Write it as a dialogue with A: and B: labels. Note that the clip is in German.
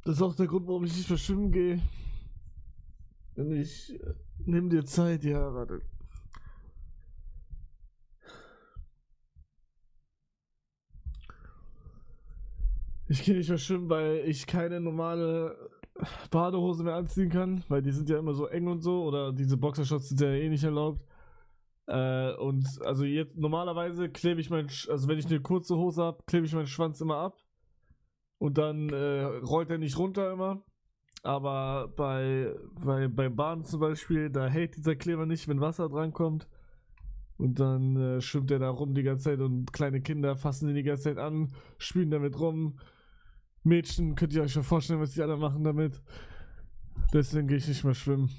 A: Das ist auch der Grund, warum ich nicht mehr schwimmen gehe. Und ich nimm dir Zeit, ja, warte. Ich gehe nicht mehr schwimmen, weil ich keine normale Badehose mehr anziehen kann, weil die sind ja immer so eng und so, oder diese Boxershorts sind ja eh nicht erlaubt. Und also jetzt normalerweise klebe ich also wenn ich eine kurze Hose habe, klebe ich meinen Schwanz immer ab. Und dann rollt er nicht runter immer. Aber bei Baden zum Beispiel, da hält dieser Kleber nicht, wenn Wasser drankommt. Und dann schwimmt er da rum die ganze Zeit und kleine Kinder fassen ihn die ganze Zeit an, spielen damit rum. Mädchen, könnt ihr euch schon vorstellen, was die alle machen damit. Deswegen gehe ich nicht mehr schwimmen.